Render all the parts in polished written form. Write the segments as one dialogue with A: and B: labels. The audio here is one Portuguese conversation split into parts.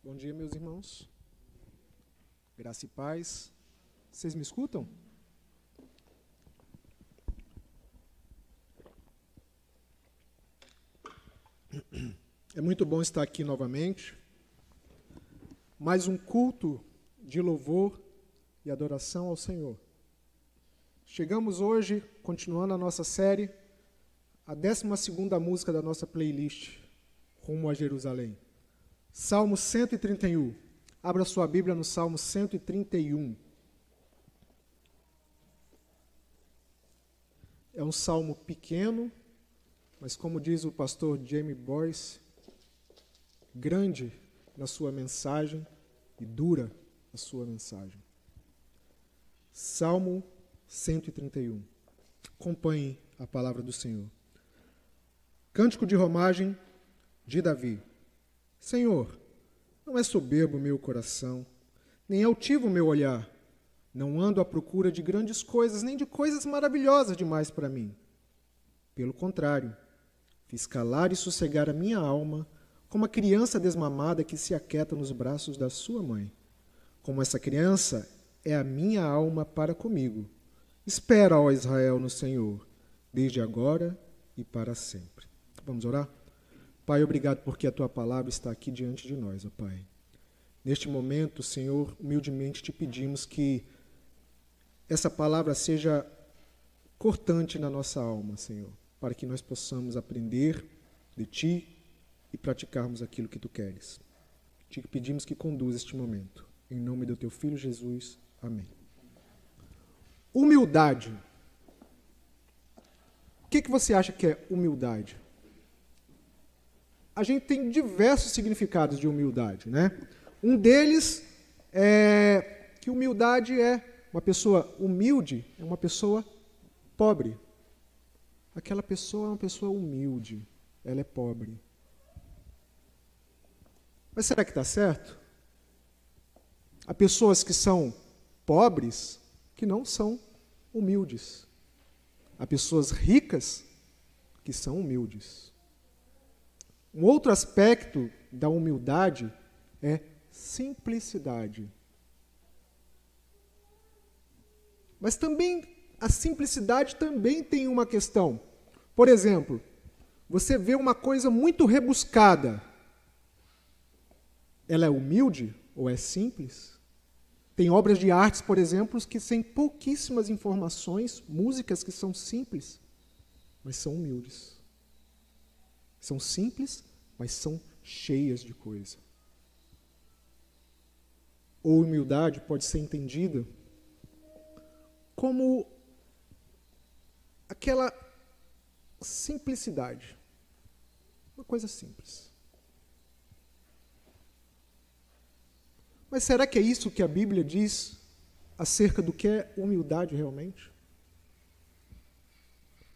A: Bom dia, meus irmãos. Graça e paz. Vocês me escutam? É muito bom estar aqui novamente. Mais um culto de louvor e adoração ao Senhor. Chegamos hoje, continuando a nossa série, a 12ª música da nossa playlist, Rumo a Jerusalém. Salmo 131. Abra sua Bíblia no Salmo 131. É um salmo pequeno, mas como diz o pastor James Boyce, grande na sua mensagem e dura a sua mensagem. Salmo 131. Acompanhe a palavra do Senhor. Cântico de romagem de Davi. Senhor, não é soberbo o meu coração, nem altivo o meu olhar. Não ando à procura de grandes coisas, nem de coisas maravilhosas demais para mim. Pelo contrário, fiz calar e sossegar a minha alma, como a criança desmamada que se aquieta nos braços da sua mãe. Como essa criança é a minha alma para comigo. Espera, ó Israel, no Senhor, desde agora e para sempre. Vamos orar? Pai, obrigado porque a Tua palavra está aqui diante de nós, ó Pai. Neste momento, Senhor, humildemente te pedimos que essa palavra seja cortante na nossa alma, Senhor, para que nós possamos aprender de Ti e praticarmos aquilo que Tu queres. Te pedimos que conduza este momento. Em nome do Teu Filho Jesus. Amém. Humildade. O que você acha que é humildade? A gente tem diversos significados de humildade, né? Um deles é que humildade é uma pessoa humilde, é uma pessoa pobre. Aquela pessoa é uma pessoa humilde, ela é pobre. Mas será que está certo? Há pessoas que são pobres que não são humildes. Há pessoas ricas que são humildes. Um outro aspecto da humildade é simplicidade. Mas também, a simplicidade também tem uma questão. Por exemplo, você vê uma coisa muito rebuscada. Ela é humilde ou é simples? Tem obras de artes, por exemplo, que têm pouquíssimas informações, músicas que são simples, mas são humildes. São simples, mas são cheias de coisa. Ou humildade pode ser entendida como aquela simplicidade. Uma coisa simples. Mas será que é isso que a Bíblia diz acerca do que é humildade realmente?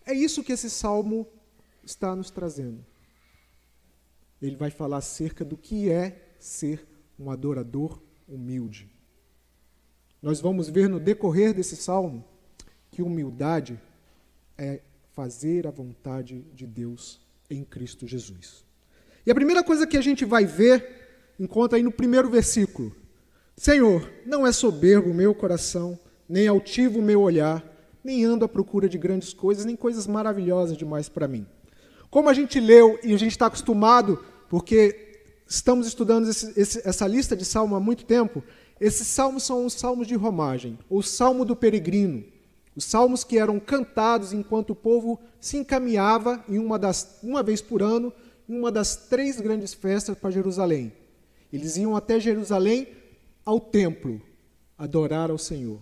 A: É isso que esse salmo está nos trazendo. Ele vai falar acerca do que é ser um adorador humilde. Nós vamos ver no decorrer desse salmo que humildade é fazer a vontade de Deus em Cristo Jesus. E a primeira coisa que a gente vai ver, encontra aí no primeiro versículo. Senhor, não é soberbo o meu coração, nem altivo o meu olhar, nem ando à procura de grandes coisas, nem coisas maravilhosas demais para mim. Como a gente leu e a gente está acostumado, porque estamos estudando essa lista de salmos há muito tempo, esses salmos são os salmos de romagem, o salmo do peregrino, os salmos que eram cantados enquanto o povo se encaminhava uma vez por ano, em uma das 3 grandes festas para Jerusalém. Eles iam até Jerusalém, ao templo, adorar ao Senhor.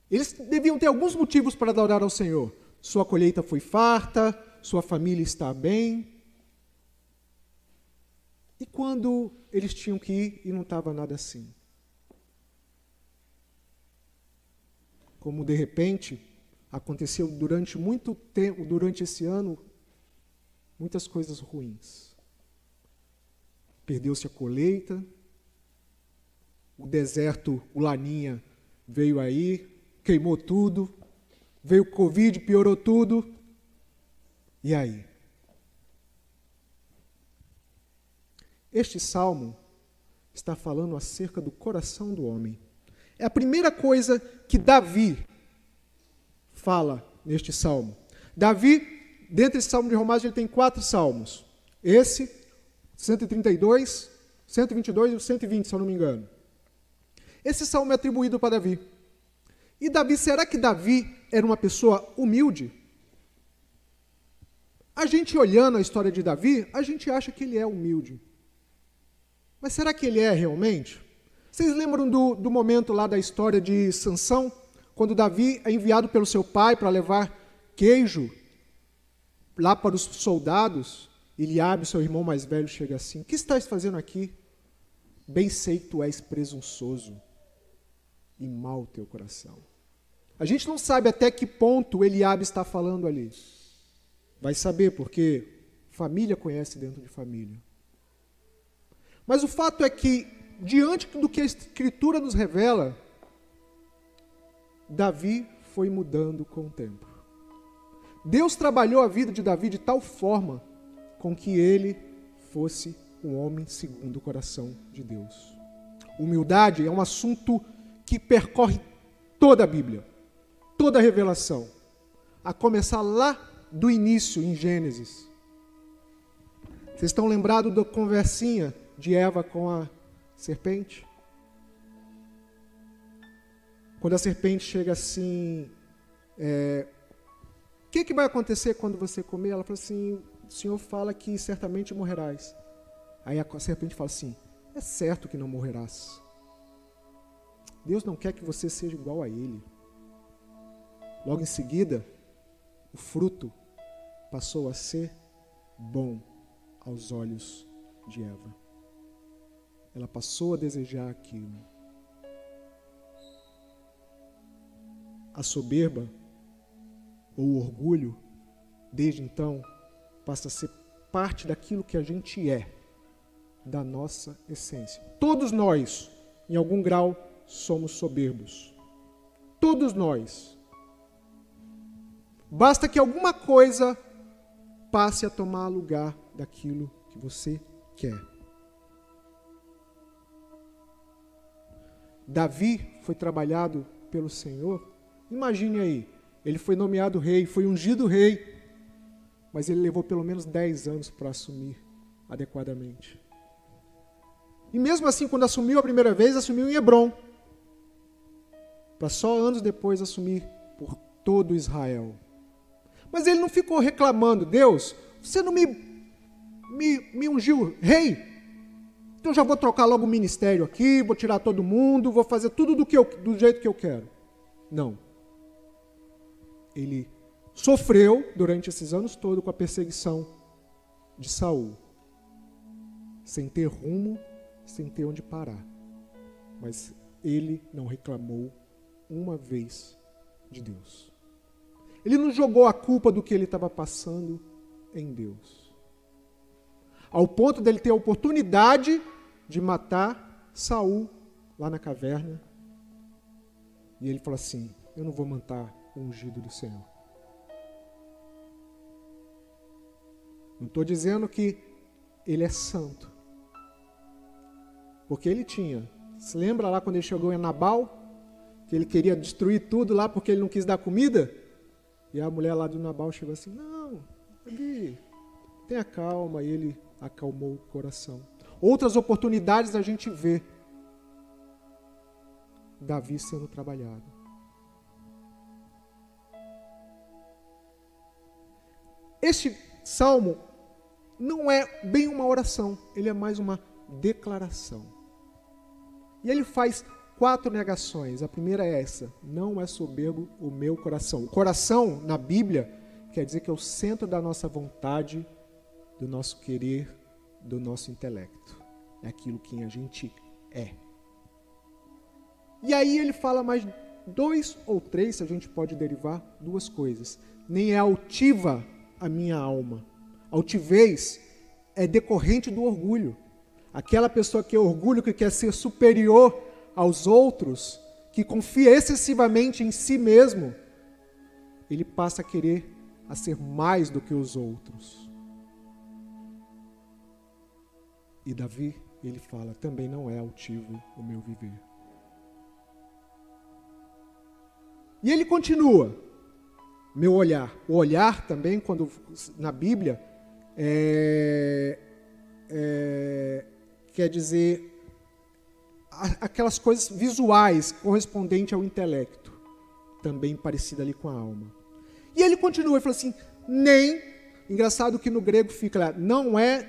A: Eles deviam ter alguns motivos para adorar ao Senhor. Sua colheita foi farta, sua família está bem. E quando eles tinham que ir e não estava nada assim? Como de repente aconteceu durante muito tempo, durante esse ano, muitas coisas ruins. Perdeu-se a colheita, o deserto, o Laninha veio aí, queimou tudo, veio o Covid, piorou tudo. E aí? Este salmo está falando acerca do coração do homem. É a primeira coisa que Davi fala neste salmo. Davi, dentro desse salmo de Romagem, ele tem 4 salmos. Esse, 132, 122 e o 120, se eu não me engano. Esse salmo é atribuído para Davi. E Davi, será que Davi era uma pessoa humilde? A gente olhando a história de Davi, a gente acha que ele é humilde. Mas será que ele é realmente? Vocês lembram do momento lá da história de Sansão? Quando Davi é enviado pelo seu pai para levar queijo lá para os soldados, Eliabe, seu irmão mais velho, chega assim: o que estás fazendo aqui? Bem sei que tu és presunçoso e mau teu coração. A gente não sabe até que ponto Eliabe está falando ali. Vai saber, porque família conhece dentro de família. Mas o fato é que, diante do que a Escritura nos revela, Davi foi mudando com o tempo. Deus trabalhou a vida de Davi de tal forma com que ele fosse um homem segundo o coração de Deus. Humildade é um assunto que percorre toda a Bíblia, toda a revelação, a começar lá do início, em Gênesis. Vocês estão lembrados da conversinha de Eva com a serpente? Quando a serpente chega assim, o que vai acontecer quando você comer? Ela fala assim: o Senhor fala que certamente morrerás. Aí a serpente fala assim: é certo que não morrerás. Deus não quer que você seja igual a Ele. Logo em seguida, o fruto passou a ser bom aos olhos de Eva. Ela passou a desejar aquilo. A soberba, ou o orgulho, desde então, passa a ser parte daquilo que a gente é, da nossa essência. Todos nós, em algum grau, somos soberbos. Todos nós. Basta que alguma coisa passe a tomar lugar daquilo que você quer. Davi foi trabalhado pelo Senhor. Imagine aí, ele foi nomeado rei, foi ungido rei, mas ele levou pelo menos 10 anos para assumir adequadamente. E mesmo assim, quando assumiu a primeira vez, assumiu em Hebrom, para só anos depois assumir por todo Israel. Mas ele não ficou reclamando: Deus, você não me ungiu rei? Então já vou trocar logo o ministério aqui, vou tirar todo mundo, vou fazer tudo do jeito que eu quero. Não. Ele sofreu durante esses anos todos com a perseguição de Saul, sem ter rumo, sem ter onde parar. Mas ele não reclamou uma vez de Deus. Ele não jogou a culpa do que ele estava passando em Deus. Ao ponto dele ter a oportunidade de matar Saul lá na caverna. E ele falou assim: eu não vou matar o ungido do Senhor. Não estou dizendo que ele é santo. Porque ele tinha. Se lembra lá quando ele chegou em Nabal? Que ele queria destruir tudo lá porque ele não quis dar comida? E a mulher lá do Nabal chegou assim: não, Davi, tenha calma. E ele acalmou o coração. Outras oportunidades a gente vê Davi sendo trabalhado. Este salmo não é bem uma oração, ele é mais uma declaração. E ele faz 4 negações. A primeira é essa: não é soberbo o meu coração. O coração, na Bíblia, quer dizer que é o centro da nossa vontade, do nosso querer, do nosso intelecto. É aquilo que a gente é. E aí ele fala mais 2 ou 3, a gente pode derivar 2 coisas. Nem é altiva a minha alma. Altivez é decorrente do orgulho. Aquela pessoa que é orgulho, que quer ser superior aos outros, que confia excessivamente em si mesmo, ele passa a querer a ser mais do que os outros. E Davi, ele fala, também não é altivo o meu viver. E ele continua, meu olhar. O olhar também, quando na Bíblia, quer dizer aquelas coisas visuais correspondentes ao intelecto, também parecida ali com a alma. E ele continua e fala assim, nem, engraçado que no grego fica lá, não é,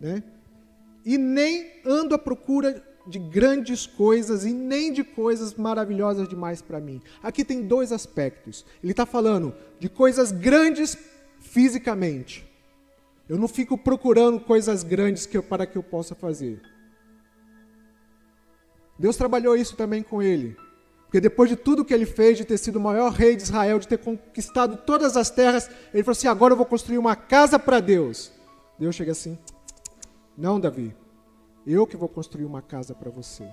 A: né? E nem ando à procura de grandes coisas e nem de coisas maravilhosas demais para mim. Aqui tem dois aspectos. Ele está falando de coisas grandes fisicamente. Eu não fico procurando coisas grandes para que eu possa fazer. Deus trabalhou isso também com ele. Porque depois de tudo que ele fez, de ter sido o maior rei de Israel, de ter conquistado todas as terras, ele falou assim, agora eu vou construir uma casa para Deus. Deus chega assim, não, Davi, eu que vou construir uma casa para você.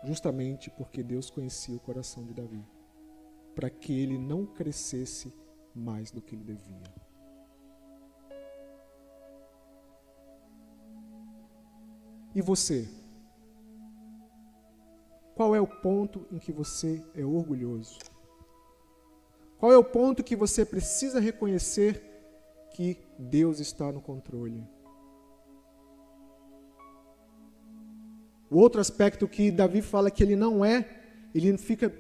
A: Justamente porque Deus conhecia o coração de Davi, para que ele não crescesse mais do que ele devia. E você? Qual é o ponto em que você é orgulhoso? Qual é o ponto que você precisa reconhecer que Deus está no controle? O outro aspecto que Davi fala que ele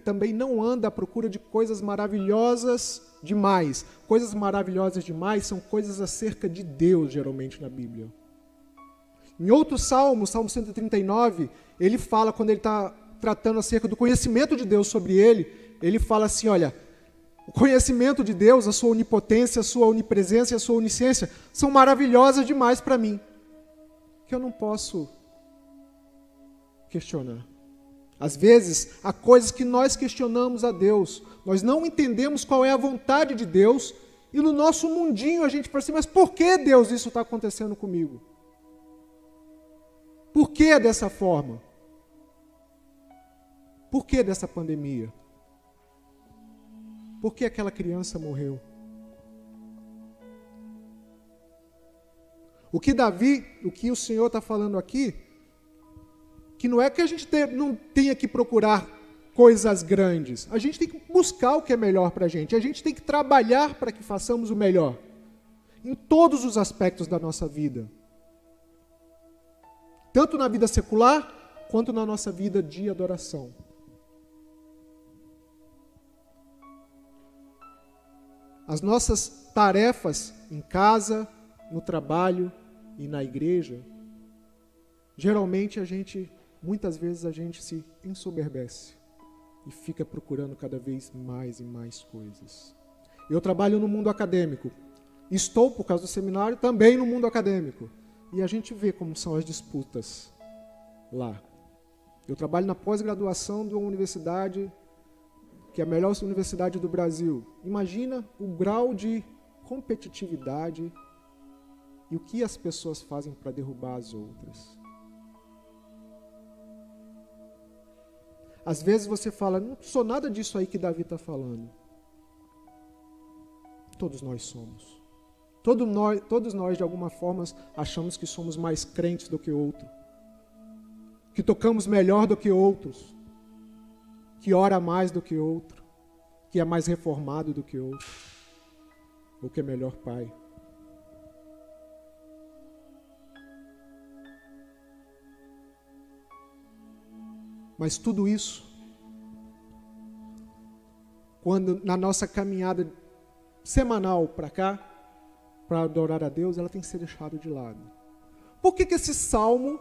A: também não anda à procura de coisas maravilhosas demais. Coisas maravilhosas demais são coisas acerca de Deus, geralmente, na Bíblia. Em outro salmo, Salmo 139, ele fala, quando ele está tratando acerca do conhecimento de Deus sobre ele fala assim, olha, o conhecimento de Deus, a sua onipotência, a sua onipresença e a sua onisciência são maravilhosas demais para mim, que eu não posso questionar. Às vezes, há coisas que nós questionamos a Deus, nós não entendemos qual é a vontade de Deus, e no nosso mundinho a gente fala assim, mas por que, Deus, isso está acontecendo comigo? Por que dessa forma? Por que dessa pandemia? Por que aquela criança morreu? O que o Senhor está falando aqui, que não é que a gente não tenha que procurar coisas grandes. A gente tem que buscar o que é melhor para a gente. A gente tem que trabalhar para que façamos o melhor. Em todos os aspectos da nossa vida. Tanto na vida secular, quanto na nossa vida de adoração. As nossas tarefas em casa, no trabalho e na igreja, geralmente muitas vezes a gente se ensoberbece e fica procurando cada vez mais e mais coisas. Eu trabalho no mundo acadêmico. Estou, por causa do seminário, também no mundo acadêmico. E a gente vê como são as disputas lá. Eu trabalho na pós-graduação de uma universidade, que é a melhor universidade do Brasil. Imagina o grau de competitividade e o que as pessoas fazem para derrubar as outras. Às vezes você fala, não sou nada disso aí que Davi está falando. Todos nós somos. Todos nós, de alguma forma, achamos que somos mais crentes do que outro. Que tocamos melhor do que outros. Que ora mais do que outro. Que é mais reformado do que outro. Ou que é melhor pai. Mas tudo isso, quando na nossa caminhada semanal para cá, para adorar a Deus, ela tem que ser deixada de lado. Por que esse salmo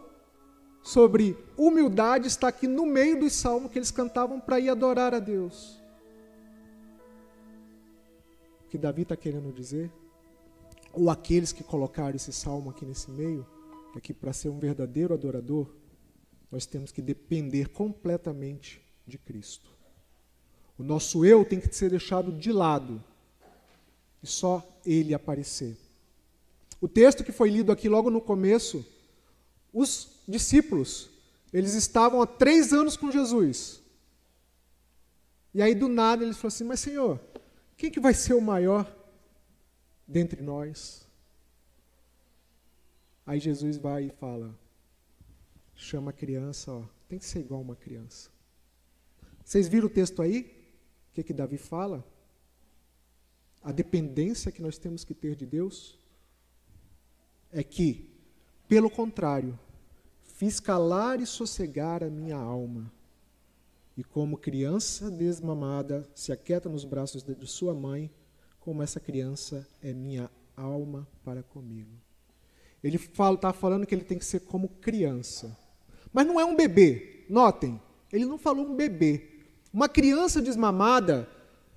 A: sobre humildade está aqui no meio dos salmos que eles cantavam para ir adorar a Deus? O que Davi está querendo dizer, ou aqueles que colocaram esse salmo aqui nesse meio, é que para ser um verdadeiro adorador, nós temos que depender completamente de Cristo. O nosso eu tem que ser deixado de lado e só Ele aparecer. O texto que foi lido aqui logo no começo, os discípulos, eles estavam há 3 anos com Jesus. E aí do nada eles falaram assim, mas Senhor, quem que vai ser o maior? dentre nós. Aí Jesus vai e fala, chama a criança, ó, tem que ser igual uma criança. Vocês viram o texto aí? O que Davi fala? A dependência que nós temos que ter de Deus é que, pelo contrário, fiz calar e sossegar a minha alma. E como criança desmamada se aquieta nos braços de sua mãe, como essa criança é minha alma para comigo. Ele está falando que ele tem que ser como criança. Mas não é um bebê. Notem, ele não falou um bebê. Uma criança desmamada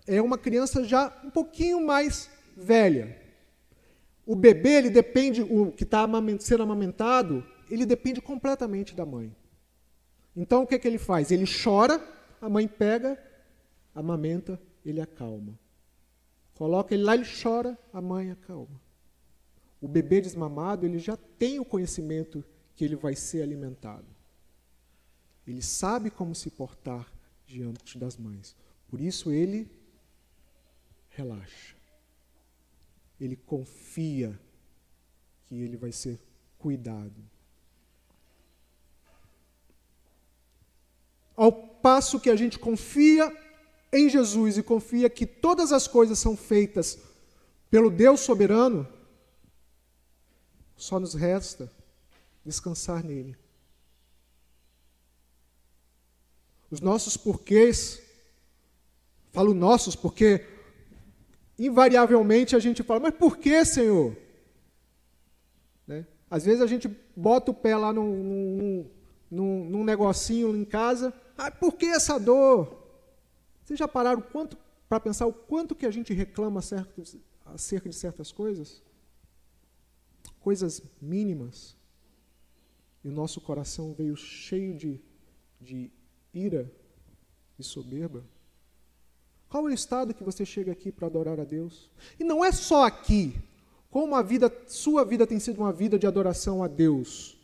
A: é uma criança já um pouquinho mais velha. O bebê, ele depende, o que está sendo amamentado, ele depende completamente da mãe. Então, o que ele faz? Ele chora, a mãe pega, amamenta, ele acalma. Coloca ele lá, ele chora, a mãe acalma. O bebê desmamado, ele já tem o conhecimento que ele vai ser alimentado. Ele sabe como se portar diante das mães. Por isso ele relaxa. Ele confia que ele vai ser cuidado. Ao passo que a gente confia em Jesus e confia que todas as coisas são feitas pelo Deus soberano, só nos resta descansar nele. Os nossos porquês, falo nossos porque invariavelmente a gente fala, mas por que, Senhor? Né? Às vezes a gente bota o pé lá num negocinho em casa, por que essa dor? Vocês já pararam para pensar o quanto que a gente reclama acerca de certas coisas? Coisas mínimas. E o nosso coração veio cheio de ira e soberba. Qual é o estado que você chega aqui para adorar a Deus? E não é só aqui. Como sua vida tem sido uma vida de adoração a Deus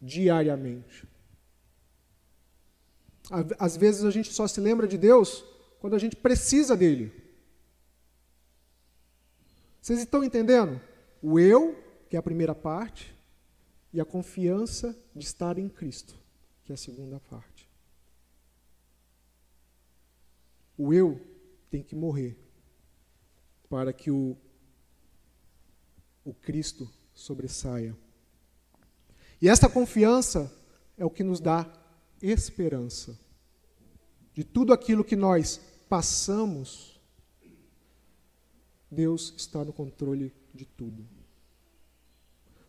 A: diariamente. Às vezes a gente só se lembra de Deus quando a gente precisa dele. Vocês estão entendendo? O eu, que é a primeira parte, e a confiança de estar em Cristo, que é a segunda parte. O eu tem que morrer para que o Cristo sobressaia. E esta confiança é o que nos dá esperança. De tudo aquilo que nós passamos, Deus está no controle de tudo.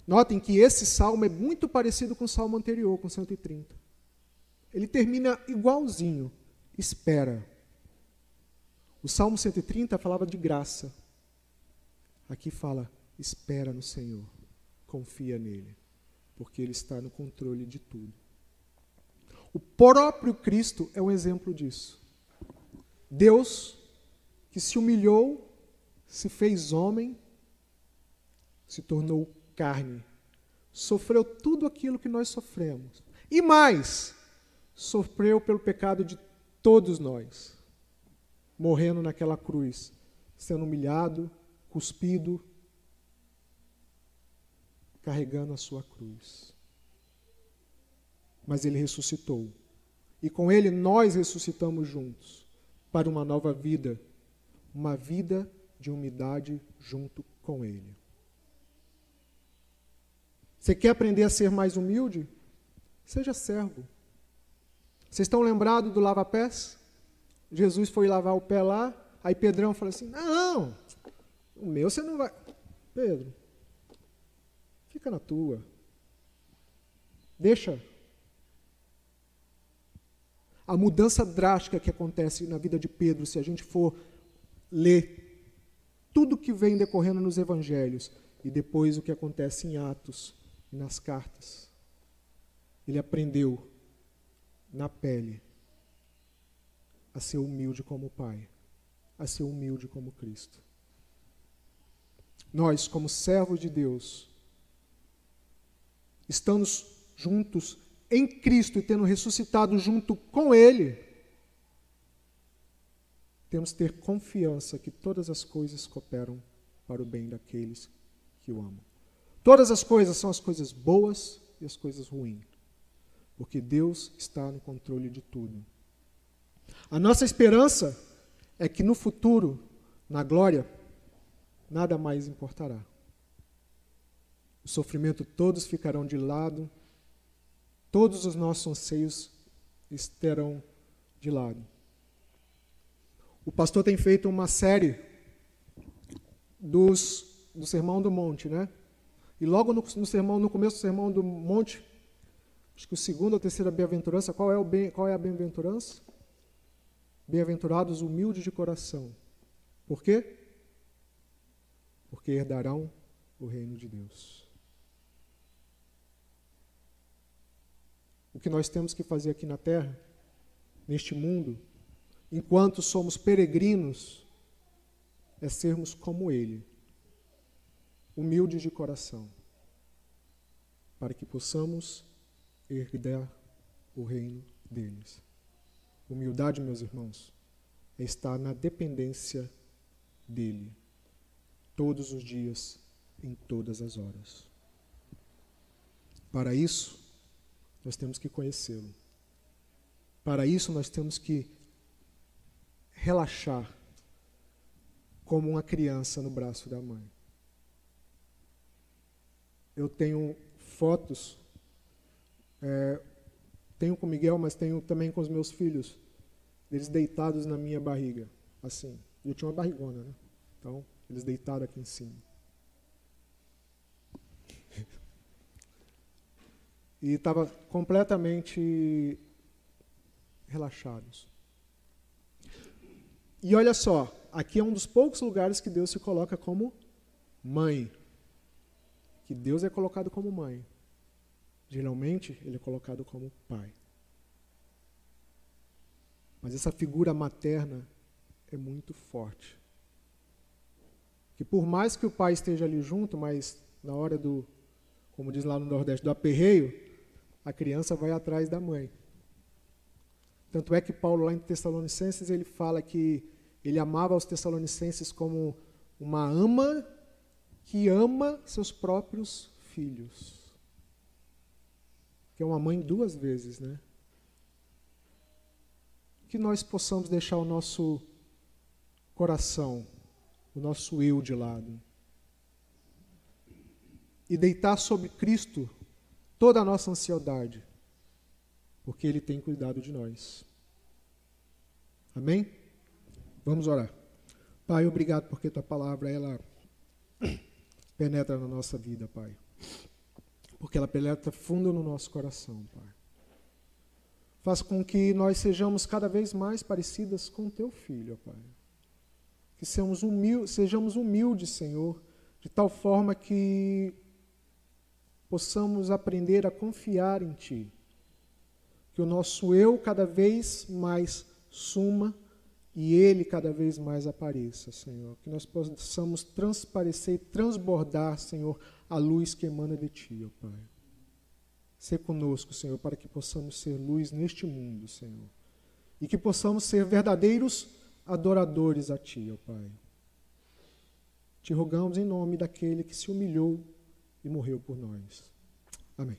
A: Notem que esse salmo é muito parecido com o salmo anterior, com 130. Ele termina igualzinho, espera. O salmo 130 falava de graça. Aqui fala, espera no Senhor, confia nele, porque ele está no controle de tudo. O próprio Cristo é um exemplo disso. Deus que se humilhou, se fez homem, se tornou carne, sofreu tudo aquilo que nós sofremos. E mais, sofreu pelo pecado de todos nós, morrendo naquela cruz, sendo humilhado, cuspido, carregando a sua cruz. Mas ele ressuscitou. E com ele nós ressuscitamos juntos para uma nova vida, uma vida de humildade junto com ele. Você quer aprender a ser mais humilde? Seja servo. Vocês estão lembrados do lava-pés? Jesus foi lavar o pé lá, aí Pedrão falou assim, não, o meu você não vai. Pedro, fica na tua. Deixa. A mudança drástica que acontece na vida de Pedro, se a gente for ler tudo que vem decorrendo nos evangelhos e depois o que acontece em Atos e nas cartas, ele aprendeu na pele a ser humilde como o Pai, a ser humilde como Cristo. Nós, como servos de Deus, estamos juntos em Cristo e tendo ressuscitado junto com Ele, temos que ter confiança que todas as coisas cooperam para o bem daqueles que o amam. Todas as coisas são as coisas boas e as coisas ruins, porque Deus está no controle de tudo. A nossa esperança é que no futuro, na glória, nada mais importará. O sofrimento todos ficarão de lado, todos os nossos anseios estarão de lado. O pastor tem feito uma série do Sermão do Monte, né? E logo no começo do Sermão do Monte, acho que o segundo ou terceira bem-aventurança, qual é a bem-aventurança? Bem-aventurados humildes de coração. Por quê? Porque herdarão o reino de Deus. O que nós temos que fazer aqui na terra, neste mundo, enquanto somos peregrinos, é sermos como Ele, humildes de coração, para que possamos herdar o reino deles. Humildade, meus irmãos, é estar na dependência dEle, todos os dias, em todas as horas. Para isso, nós temos que conhecê-lo. Para isso, nós temos que relaxar como uma criança no braço da mãe. Eu tenho fotos, tenho com o Miguel, mas tenho também com os meus filhos, eles deitados na minha barriga, assim. Eu tinha uma barrigona, né? Então, eles deitados aqui em cima. E estava completamente relaxados. E olha só, aqui é um dos poucos lugares que Deus se coloca como mãe. Que Deus é colocado como mãe. Geralmente, Ele é colocado como pai. Mas essa figura materna é muito forte. Que por mais que o pai esteja ali junto, mas na hora do, como diz lá no Nordeste, do aperreio, a criança vai atrás da mãe. Tanto é que Paulo, lá em Tessalonicenses, ele fala que ele amava os Tessalonicenses como uma ama que ama seus próprios filhos. Que é uma mãe duas vezes, né? Que nós possamos deixar o nosso coração, o nosso eu de lado. E deitar sobre Cristo toda a nossa ansiedade, porque Ele tem cuidado de nós. Amém? Vamos orar. Pai, obrigado porque Tua palavra, ela penetra na nossa vida, Pai. Porque ela penetra fundo no nosso coração, Pai. Faz com que nós sejamos cada vez mais parecidas com Teu Filho, Pai. Que sejamos humildes, Senhor, de tal forma que possamos aprender a confiar em Ti. Que o nosso eu cada vez mais suma e Ele cada vez mais apareça, Senhor. Que nós possamos transparecer e transbordar, Senhor, a luz que emana de Ti, ó Pai. Sê conosco, Senhor, para que possamos ser luz neste mundo, Senhor. E que possamos ser verdadeiros adoradores a Ti, ó Pai. Te rogamos em nome daquele que se humilhou e morreu por nós. Amém.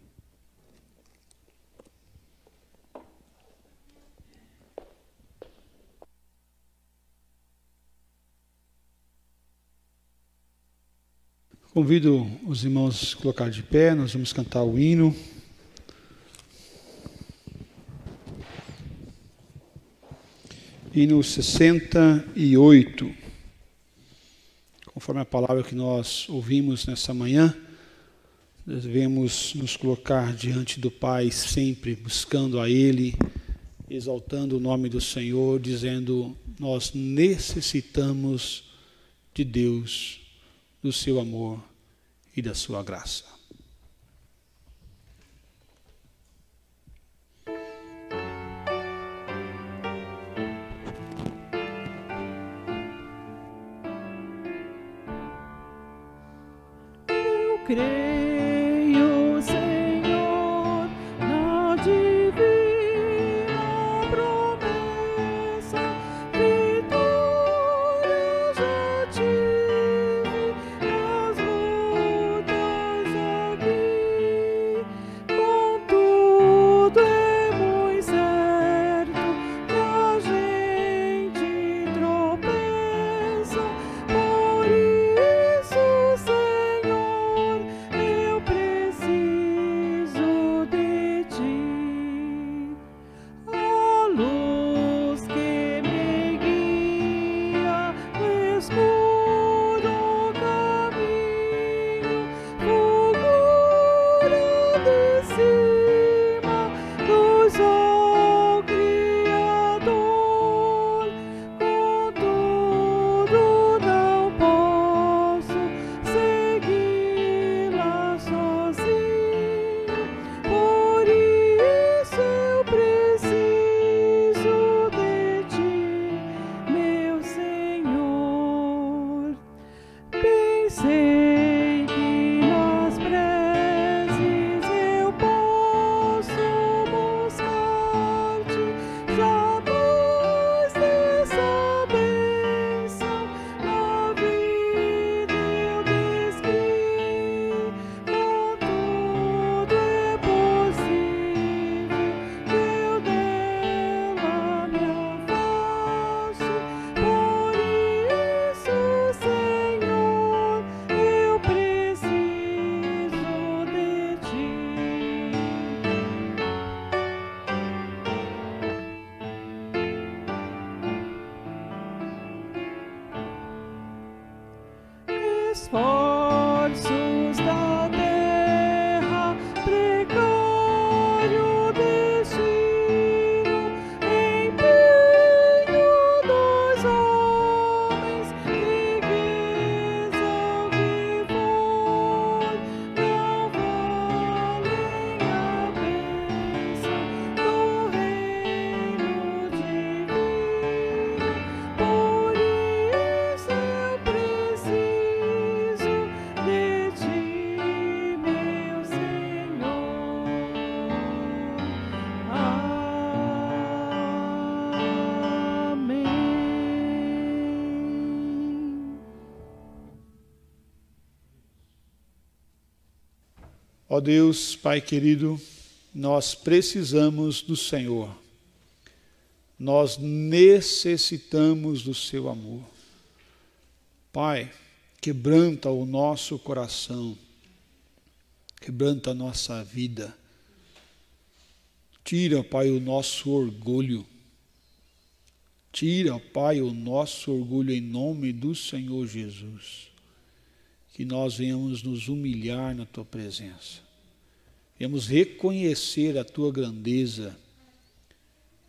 B: Convido os irmãos a se colocar de pé, nós vamos cantar o hino. Hino 68. Conforme a palavra que nós ouvimos nessa manhã, devemos nos colocar diante do Pai sempre, buscando a Ele, exaltando o nome do Senhor, dizendo: nós necessitamos de Deus, do seu amor e da sua graça.
C: Eu creio, Senhor, na divina promessa, vitória já tive esforços da terra, precário destino, empenho dos homens, riqueza vigor, não valem a bênção do reino divino. Por isso eu preciso de ti, meu Senhor. Amém.
B: Ó Deus, Pai querido, nós precisamos do Senhor. Nós necessitamos do seu amor. Pai, quebranta o nosso coração, quebranta a nossa vida. Tira, Pai, o nosso orgulho. Tira, Pai, o nosso orgulho em nome do Senhor Jesus. Que nós venhamos nos humilhar na Tua presença. Venhamos reconhecer a Tua grandeza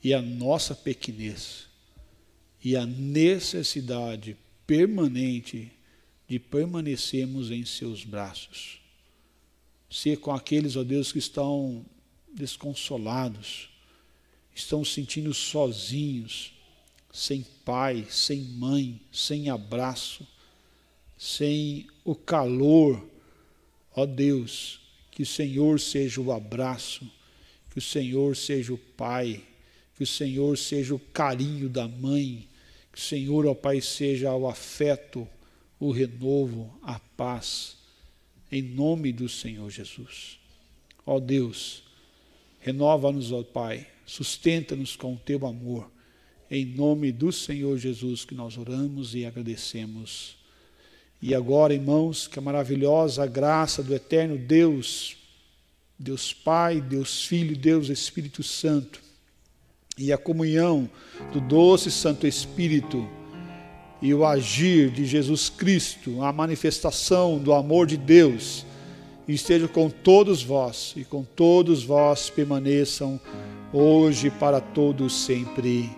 B: e a nossa pequenez e a necessidade permanente de permanecermos em Seus braços. Ser com aqueles, ó Deus, que estão desconsolados, estão se sentindo sozinhos, sem pai, sem mãe, sem abraço, sem o calor. Ó Deus, que o Senhor seja o abraço, que o Senhor seja o pai, que o Senhor seja o carinho da mãe, que o Senhor, ó Pai, seja o afeto, o renovo, a paz, em nome do Senhor Jesus. Ó Deus, renova-nos, ó Pai, sustenta-nos com o Teu amor, em nome do Senhor Jesus que nós oramos e agradecemos. E agora, irmãos, que a maravilhosa graça do eterno Deus, Deus Pai, Deus Filho, Deus Espírito Santo, e a comunhão do doce Santo Espírito e o agir de Jesus Cristo, a manifestação do amor de Deus, esteja com todos vós e com todos vós permaneçam hoje e para todos sempre.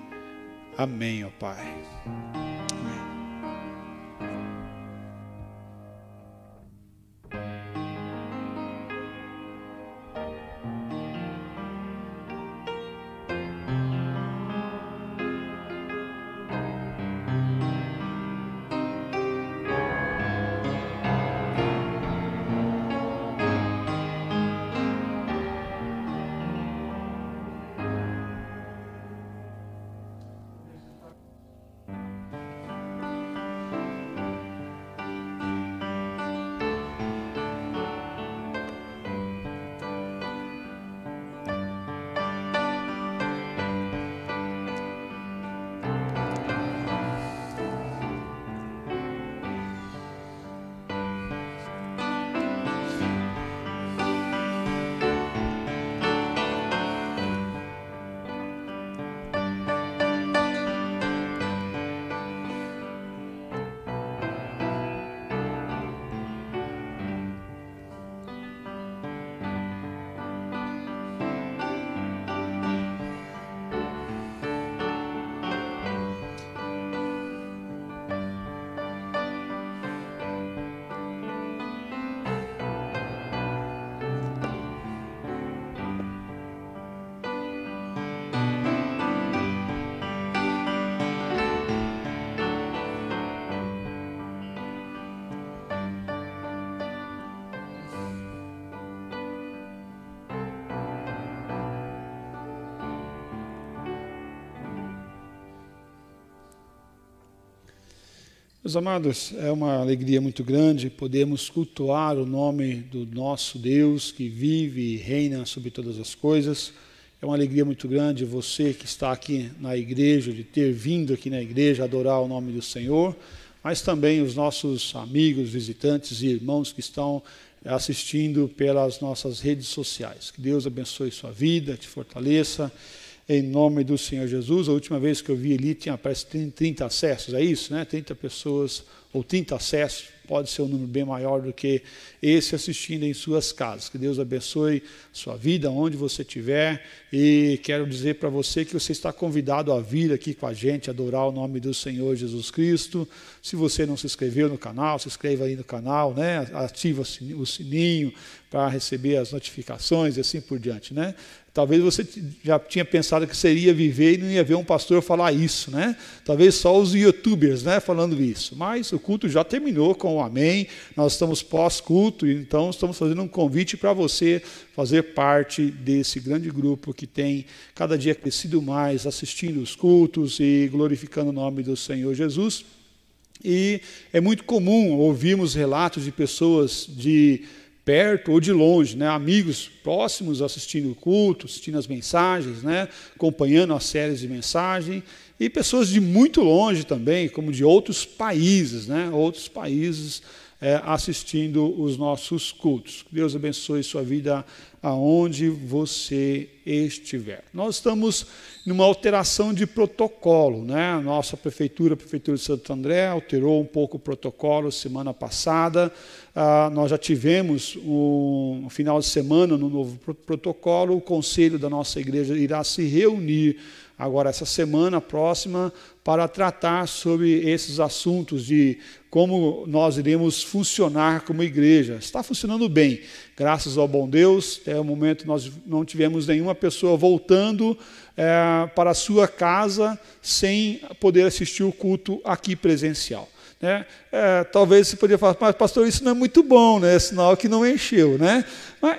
B: Amém, ó Pai. Meus amados, é uma alegria muito grande podermos cultuar o nome do nosso Deus que vive e reina sobre todas as coisas. É uma alegria muito grande você que está aqui na igreja, de ter vindo aqui na igreja adorar o nome do Senhor, mas também os nossos amigos, visitantes e irmãos que estão assistindo pelas nossas redes sociais. Que Deus abençoe sua vida, te fortaleça. Em nome do Senhor Jesus. A última vez que eu vi ali tinha parece 30 acessos, é isso, né? 30 pessoas ou 30 acessos pode ser um número bem maior do que esse assistindo em suas casas. Que Deus abençoe sua vida, onde você estiver, e quero dizer para você que você está convidado a vir aqui com a gente, adorar o nome do Senhor Jesus Cristo. Se você não se inscreveu no canal, se inscreva aí no canal, né? Ativa o sininho para receber as notificações e assim por diante, né? Talvez você já tinha pensado que seria viver e não ia ver um pastor falar isso, né? Talvez só os youtubers, né, falando isso. Mas o culto já terminou com o amém. Nós estamos pós-culto, então estamos fazendo um convite para você fazer parte desse grande grupo que tem cada dia crescido mais, assistindo os cultos e glorificando o nome do Senhor Jesus. E é muito comum ouvirmos relatos de pessoas de perto ou de longe, né? Amigos próximos assistindo o culto, assistindo as mensagens, né? Acompanhando as séries de mensagem, e pessoas de muito longe também, como de outros países, né? Outros países assistindo os nossos cultos. Deus abençoe sua vida aonde você estiver. Nós estamos numa alteração de protocolo, né? A nossa prefeitura, a Prefeitura de Santo André, alterou um pouco o protocolo semana passada. Nós já tivemos um final de semana no novo protocolo. O conselho da nossa igreja irá se reunir agora essa semana próxima para tratar sobre esses assuntos de como nós iremos funcionar como igreja. Está funcionando bem, graças ao bom Deus. Até o momento nós não tivemos nenhuma pessoa voltando para a sua casa sem poder assistir o culto aqui presencial. Né? Talvez você poderia falar, mas pastor, isso não é muito bom, né? É sinal que não encheu. Né? Mas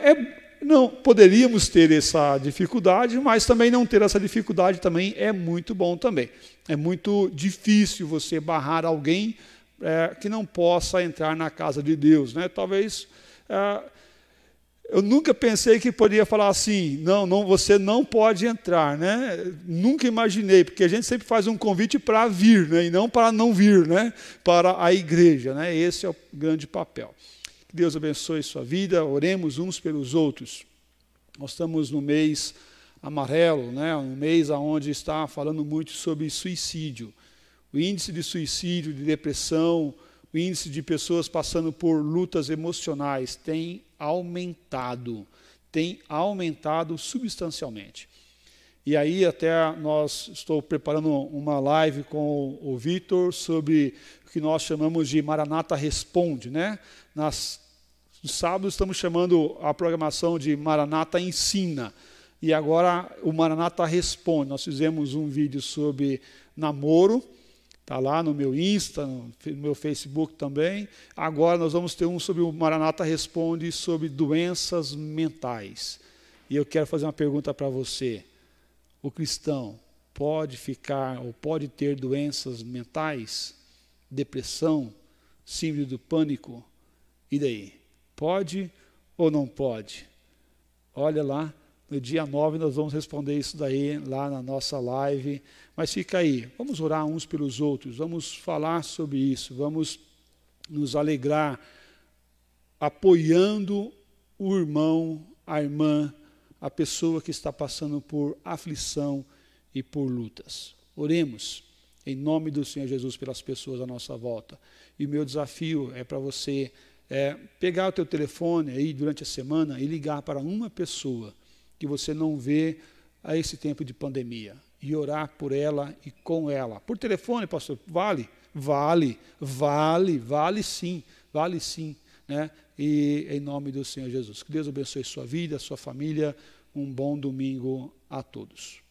B: não, poderíamos ter essa dificuldade, mas também não ter essa dificuldade também é muito bom também. É muito difícil você barrar alguém que não possa entrar na casa de Deus. Né? Talvez eu nunca pensei que poderia falar assim, não, você não pode entrar. Né? Nunca imaginei, porque a gente sempre faz um convite para vir, né? E não para não vir, né? Para a igreja. Né? Esse é o grande papel. Que Deus abençoe sua vida, oremos uns pelos outros. Nós estamos no mês amarelo, né? Um mês onde está falando muito sobre suicídio. O índice de suicídio, de depressão, o índice de pessoas passando por lutas emocionais tem aumentado substancialmente. E aí até estou preparando uma live com o Vitor sobre o que nós chamamos de Maranata Responde, né? No sábado estamos chamando a programação de Maranata Ensina. E agora o Maranata Responde. Nós fizemos um vídeo sobre namoro, está lá no meu Insta, no meu Facebook também. Agora nós vamos ter um sobre o Maranata Responde sobre doenças mentais. E eu quero fazer uma pergunta para você. O cristão pode ficar ou pode ter doenças mentais? Depressão? Síndrome do pânico? E daí? Pode ou não pode? Olha lá, no dia 9 nós vamos responder isso daí lá na nossa live. Mas fica aí, vamos orar uns pelos outros, vamos falar sobre isso, vamos nos alegrar apoiando o irmão, a irmã, a pessoa que está passando por aflição e por lutas. Oremos em nome do Senhor Jesus pelas pessoas à nossa volta. E o meu desafio é para você pegar o teu telefone aí durante a semana e ligar para uma pessoa que você não vê a esse tempo de pandemia e orar por ela e com ela. Por telefone, pastor, vale sim, né? E em nome do Senhor Jesus. Que Deus abençoe sua vida, sua família. Um bom domingo a todos.